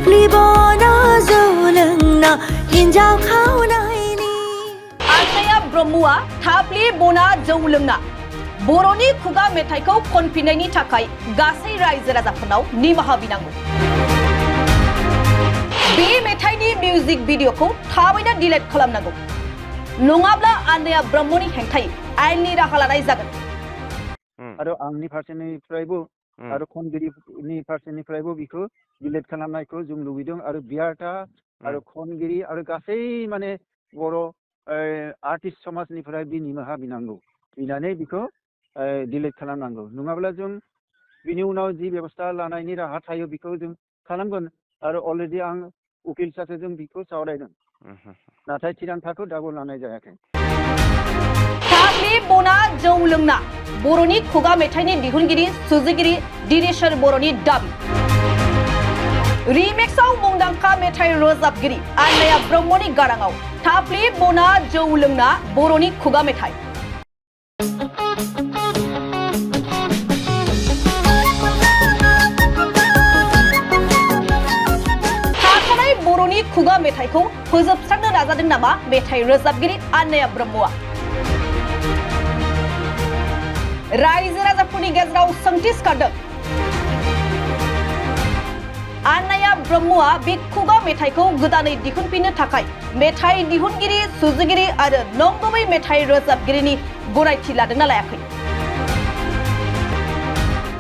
थाफ्लि बना जौ लोंना हिन्जाव खावनायनि आनैया ब्रह्मआ थाफ्लि बना जौ लोंना बर'नि खुगा मेथाइखौ खनफिननायनि थाखाय गासै रायजो राजाफोरनाव निमाहा बिनांगौ। बे मेथाइनि मिउजिक भिडिअखौ थाबैनो डिलीट खालामनांगौ, नङाब्ला आनैया ब्रह्मनि हेंथायै आयेननि राहा लानाय जागोन। आरो आंनि फारसेनिफ्रायबो आरो खनगिरिनि फारसेनिफ्रायबो बिखौ डिलीट खालामनायखौ जों लुबैदों आरो बियारटा आरो खनगिरि आरो गासै माने बर' आर्टिस्ट समाजनिफ्राय बि निमाहा बिनांगौ, बिनानै बिखौ डिलीट खालामनांगौ। नङाब्ला जों बिनि उनाव जि बेबस्था लानायनि राहा थायो बिखौ जों खालामगोन आरो अलरेडि आं उकिल सासे जों बिखौ सावरायदों, नाथाय थिरांथाखौ दाबो लानाय जायाखै। थाफ्लि बना जौ लोंना बर'नि खुगा मेथाइनि दिहुनगिरि सुजुगिरि दिनेशर बर'नि दाबि। रिमेक्सआव मुंदांखा मेथाइ रोजाबगिरि आनैया ब्रह्मनि गाराङाव थाफ्लि बना जौ लोंना बर'नि खुगा मेथाइ। थाखानाय बर'नि खुगा मेथाइखौ फोजोबस्रांनो नाजादों नामा मेथाइ रोजाबगिरि आनैया ब्रह्मआ? रायजो राजाफोरनि गेजेराव सोंथि सिखारदों। आनैया ब्रह्मआ बे खुगा मेथाइखौ गोदानै दिहुनफिननो थाखाय मेथाइ दिहुनगिरि सुजुगिरि आरो नंगुबै मेथाइ रोजाबगिरिनि गनायथि लादोंना लायाखै?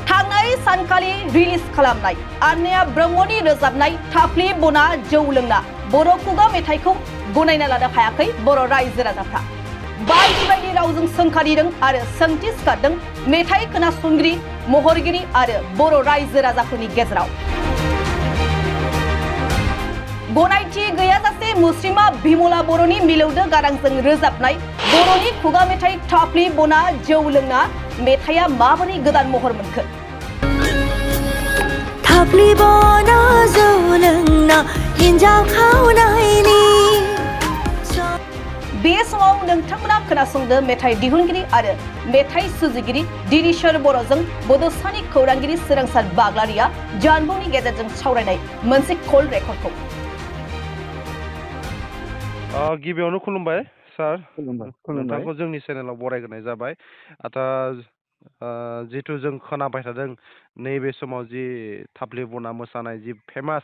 थांनाय सानखालि रिलिज खालामनाय आनैया ब्रह्मनि रोजाबनाय थाफ्लि बना जौ लोंना बर' खुगा मेथाइखौ गनायना लानो हायाखै बर' रायजो राजाफ्रा। बायदि बायदि रावजों सोंखारिदों आरो सोंथि सिखारदों मेथाइ खोनासंगिरि महरगिरि आरो बर' रायजो राजाफोरनि गेजेराव। गनायथि गैयाजासे मुस्रिमा बिमला बर'नि मिलौदो गारांजों रोजाबनाय बर'नि खुगा मेथाइ थाफ्लि बना जौ लोंना मेथाइया माबोरै गोदान महर मोनखो? थाफ्लि बना जौ लोंना हिन्जाव खावनायनि बे समाव नोंथांमोना खोनासंदो मेथाइ दिहुनगिरि आरो मेथाइ सुजुगिरि दिनेशर बर'जों बड'सानि खौरांगिरि सोरांसार बाग्लारिया जानबुंनि गेजेरजों सावरायनाय मोनसे कल रेकर्डखौ। गिबियावनो खुलुमबाय सार, खुलुमबाय। नोंथांखौ जोंनि चेनेलाव बरायग्रोनाय जाबाय। जिहेतु जों खोनाबाय थादों नैबे समाव जि थाफ्लि बना मोसानाय जि फेमास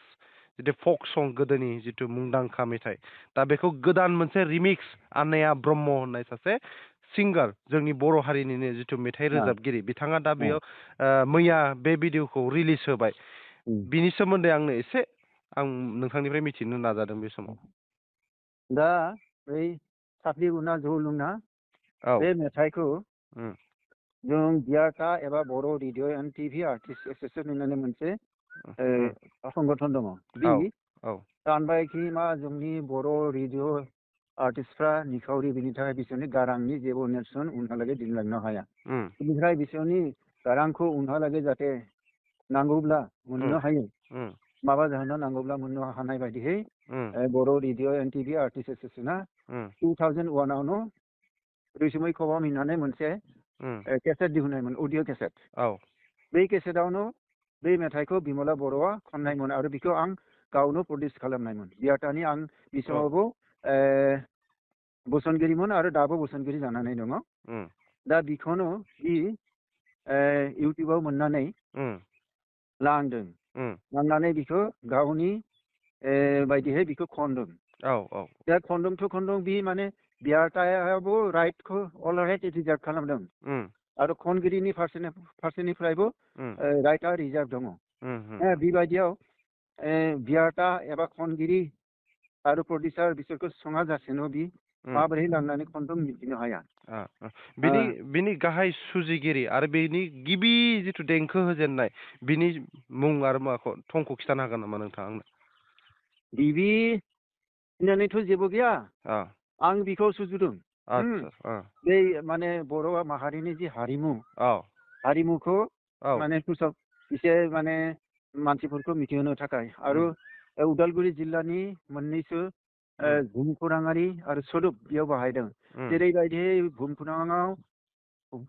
जितु फक सं गोदोनि जितु मुंदांखा मेथाइ, दा बेखौ गोदान मोनसे रिमिक्स आनैया ब्रह्म होननाय सासे सिंगार जोंनि बर' हारिनिनो जितु मेथाइ रोजाबगिरि बिथाङा दा बेयाव मैया बे भिडिअखौ रिलिज होबाय। बिनि सोमोन्दै आंनो एसे आं नोंथांनिफ्राय मिथिनो नाजादों बे समाव। दा बै थाफ्लि बना जौ लोंना बे मेथाइखौ जों बियारटा एबा Bodo' radio and TV artist association होननानै मोनसे संगठन दङ। बि सानबायखि मा जोंनि बर' रेडिअ आर्टिस्टफ्रा निखावरि, बिनि थाखाय बिसोरनि गारांनि जेबो नेरसोन उनहालागै दिनलांनो हाया। बेनिफ्राय बिसोरनि गारांखौ उनहालागै जाहाथे नांगौब्ला मोननो हायो, माबा जाहोना नांगौब्ला मोननो हानाय बायदियै बर' रेडिअ एन्ड टिभि आर्टिस्ट एस'सियेसना 2001आवनो रैसुमै खबाम होननानै मोनसे केसेट दिहुननायमोन, अडिअ केसेट। बे केसेटआवनो बे मेथाइखौ बिमला बर'आ खननायमोन आरो बेखौ आं गावनो प्रडिउस खालामनायमोन। बियारटानि आं बे समावबो बोसोनगिरिमोन आरो दाबो बोसोनगिरि जानानै दङ। दा बेखौनो बि इउटिउबाव मोननानै लांदों, लांनानै बेखौ गावनि बायदिहै बेखौ खनदों। दा खनदों बि माने बियारटायाबो राइटखौ अलराइट रिजार्भ खालामदों आरो खनगिरिनि फारसेनिफ्रायबो राइटआ रिजार्भ दङ। बेबायदियाव बियारटा एबा खनगिरि आरो प्रडिउसार बिसोरखौ सङा जासेनो बि माबोरै लांनानै खनदों मिथिनो हाया। बिनि गाहाय सुजुगिरि आरो बेनि गिबि जिथु देंखो होजेननाय बिनि मुं आरो माखौ थंखौ खिथानो हागोन नामा नोंथाङा आंनो? गिबि होननानैथ' जेबो गैया, आं बिखौ सुजुदों। बे माने बर' माहारिनि जि हारिमुखौ माने एसे माने मानसिफोरखौ मिथिहोनो थाखाय आरो उदालगुरि जिल्लानि मोननैसो भुमखौराङारि आरो सोदोब बेयाव बाहायदों। जेरैबायदि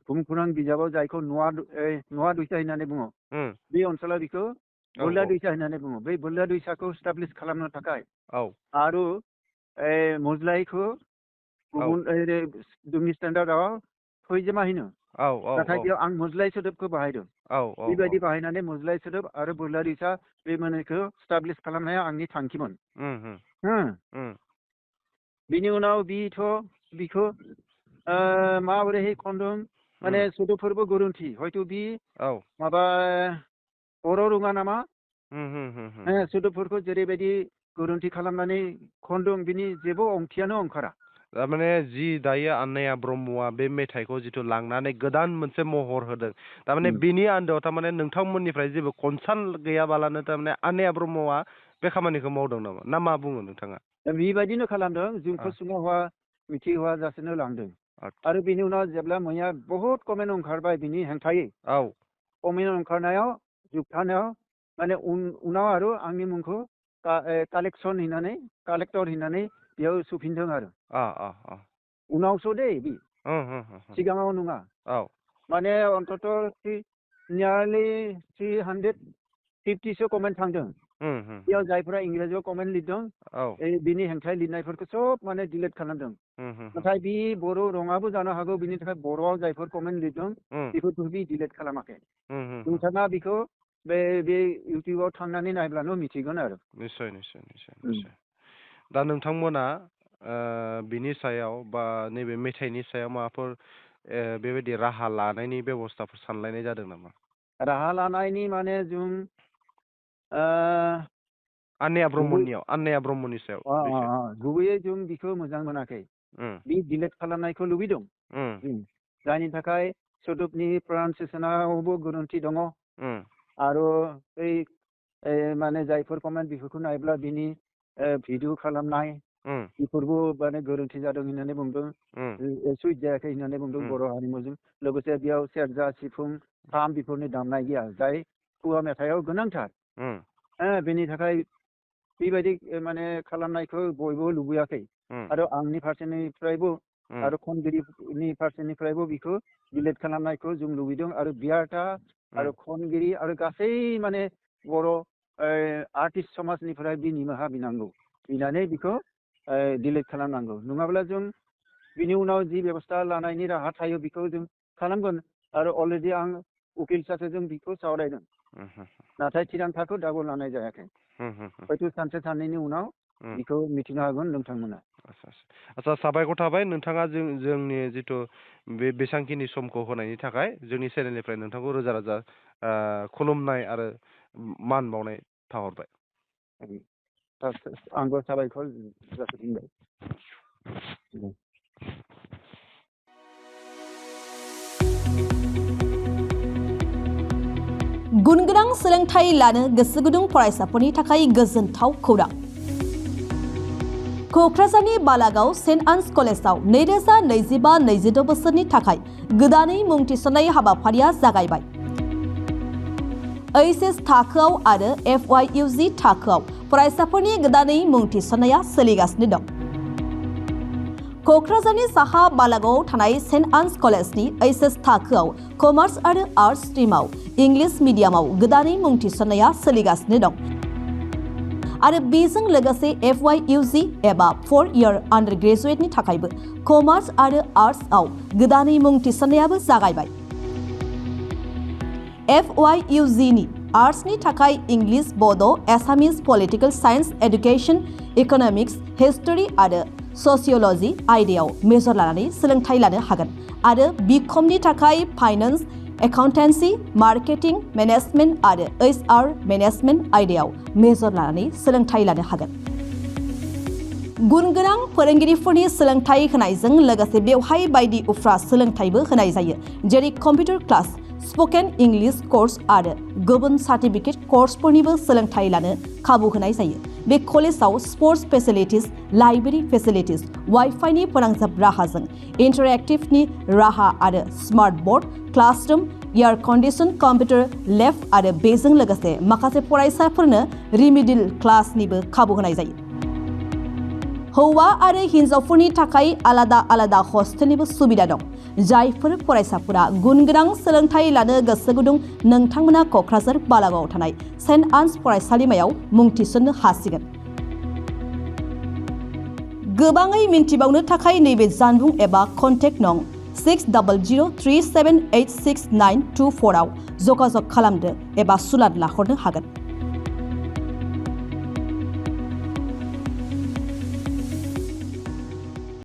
भुमखौरां बिजाबाव जायखौ नवा दुइसा होननानै बुङो, बे ओनसोलाव बेखौ बोरला दैसा होननानै बुङो बै बोरला दैसाखौ स्टाब्लिश खालामनो थाखाय औ आरो मज्लायखौ गुबुन जोंनि स्टेन्डार्डआव फैजोमा होनो औ औ नाथाय बेयाव आं मज्लाय सोदोबखौ बाहायदों औ बेबायदि बाहायनानै मज्लाय सोदोब आरो बोरला दैसा बे मोननैखौ स्टाब्लिश खालामनाया आंनि थांखिमोन बिनि उनाव बिखौ माबोरैहाय खनदों माने सोदोबफोरबो गोरोन्थि हयथ' बि माबा बर' रोङा नामा सोदोबफोरखौ जेरैबायदि गोरोन्थि खालामनानै खनदों बिनि जेबो ओंथियानो ओंखारा थारमाने जि दायो आनैया ब्रह्मआ बे मेथाइखौ जिथु लांनानै गोदान मोनसे महर होदों थारमाने बिनि आन्दोआव थारमाने नोंथांमोननिफ्राय जेबो कनसार्न गैयाबालानो थारमाने आनैया ब्रह्मआ बे खामानिखौ मावदों नामा ना मा बुङो नोंथाङा बेबायदिनो खालामदों जोंखौ सिङावहा मिथिहोआ जासेनो लांदों आरो बिनि उनाव जेब्ला मैया बहुत कमेन्ट ओंखारबाय बिनि हेंथायै कमेन्ट ओंखारनायाव जोबथानायाव माने उनाव आरो आंनि मुंखौ कालेक्टर होननानै बेयाव सुफिनदों आरो उनावसो दे बि सिगाङाव नङा माने अन्तत नियारलि 350सो कमेन्ट थांदों बेयाव जायफोरा इंराजियाव कमेन्ट लिरदों बिनि हेंथायै लिरनायफोरखौ सब माने डिलिट खालामदों नाथाय बि बर' रङाबो जानो हागौ बिनि थाखाय बर'आव जायफोर कमेन्ट लिरदों बेफोरखौ बि डिलिट खालामाखै नोंथाङा बेखौ बे इउटिउबाव थांनानै नायब्लानो मिथिगोन आरो निस्सय निस्सय निस्सय निस्सय दा नोंथांमोना बिनि सायाव बा नैबे मेथाइनि सायाव माबाफोर बेबायदि राहा लानायनि बेबस्थाफोर सानलायनाय जादों नामा राहा लानायनि माने जों आनैया ब्रह्मनि सायाव गुबैयै जों बिखौ मोजां मोनाखै बि डिलिट खालामनायखौ लुबैदों जायनि थाखाय सोदोबनि प्रनाउन्सियेसनावबो गोरोन्थि दङ आरो माने जायफोर कमेन्ट बेफोरखौ नायब्ला बिनि भिडिअ खालामनाय बेफोरबो माने गोरोन्थि जादों होननानै बुंदों सुइट जायाखै होननानै बुंदों बर' हारिमुजों लोगोसे बेयाव सेरजा सिफुं खाम बेफोरनि दामनाय गैया जाय खुगा मेथाइआव गोनांथार बेनि थाखाय बेबायदि माने खालामनायखौ बयबो लुबैयाखै आरो आंनि फारसेनिफ्रायबो आरो खनगिरिनि फारसेनिफ्रायबो बेखौ डिलिट खालामनायखौ जों लुबैदों आरो बियारटा आरो खनगिरि आरो गासै माने बर' आर्टिस्ट समाजनिफ्राय बि निमाहा बिनानै बेखौ डिलिट खालामनांगौ नङाब्ला जों बिनि उनाव जि बेबस्था लानायनि राहा थायो बेखौ जों खालामगोन आरो अलरेडि आं उकिल सासे जों बेखौ सावरायदों नाथाय थिरांथाखौ दाबो लानाय जायाखै हयथ' सानसे साननैनि उनाव बेखौ मिथिनो हागोन नोंथांमोना आच्चा साबायखर थाबाय नोंथाङा जोंनि जिथु बे बेसांखिनि समखौ होनायनि थाखाय जोंनि चेनेलनिफ्राय नोंथांखौ रोजा रोजा खुलुमनाय आरो मान बावनाय थाहरबाय आंबो साबायखर जासिफिनबाय गुनगोनां सोलोंथाइ लानो गोसो गुदुं फरायसाफोरनि थाखाय गोजोनथाव खौरां क'क्राझारनि बालागाव सेन्ट आन्स कलेजाव 2025-26 बोसोरनि थाखाय गोदानै मुं थिसननाय हाबाफारिया जागायबाय एचएस थाखोआव आरो FYUG थाखोआव फरायसाफोरनि गोदानै मुं थिसननाया सोलिगासिनो दं क'क्राझारनि साहा बालागावआव थानाय सेन्ट आन्स कलेजनि एचएस थाखोआव कमार्स आरो आर्ट्स स्ट्रिमाव इंलिश मिडियामाव गोदानै मुं थिसननाया सोलिगासिनो दं आरो बेजों लोगोसे FYUG एबा 4-year आन्डार ग्रेजुएटनि थाखायबो कमार्स आरो आर्ट्सआव गोदानै मुं थिसननायाबो जागायबाय FYUG नि आर्ट्सनि थाखाय English Bodo' Assamese political science education economics history आरो ससिय'ल'जि आयदायाव मेजर लानानै सोलोंथाइ लानो हागोन आरो बिकमनि थाखाय फाइनेन्स एकाउन्टेन्सि मार्केटिं मेनेजमेन्ट आरो HR मेनेजमेन्ट आयदायाव मेजर लानानै सोलोंथाइ लानो हागोन गुनगोनां फोरोंगिरिफोरनि सोलोंथाइ होनायजों लोगोसे बेवहाय बायदि उफ्रा सोलोंथाइबो होनाय जायो जेरै computer class spoken English course आरो गुबुन सार्टिफिकेट कोर्सफोरनिबो सोलोंथाइ लानो खाबु होनाय जायो बे कलेजाव स्पर्ट्स फेसिलिटिज लाइब्रेरी फेसिलिटिज वाइफाइनि फोनांजाब राहाजों इन्टारेक्टिभनि राहा आरो smart board classroom air condition computer lab आरो बेजों लोगोसे माखासे फरायसाफोरनो रिमिडियल क्लासनिबो खाबु होनाय जायो हौवा आरो हिन्जावफोरनि थाखाय आलादा आलादा हस्टेलनिबो सुबिदा दं। जायफोर फरायसाफोरा गुनगोनां सोलोंथाइ लानो गोसो गुदुं नोंथांमोना क'क्राझार बालागावआव थानाय सेन्ट आन्स फरायसालिमायाव मुं थिसननो हासिगोन। गोबाङै मिन्थिबावनो थाखाय नैबे जानबुं एबा कन्टेक्ट नं 6003786924 आव जगाजग खालामदो एबा सुलाद लाहरनो हागोन।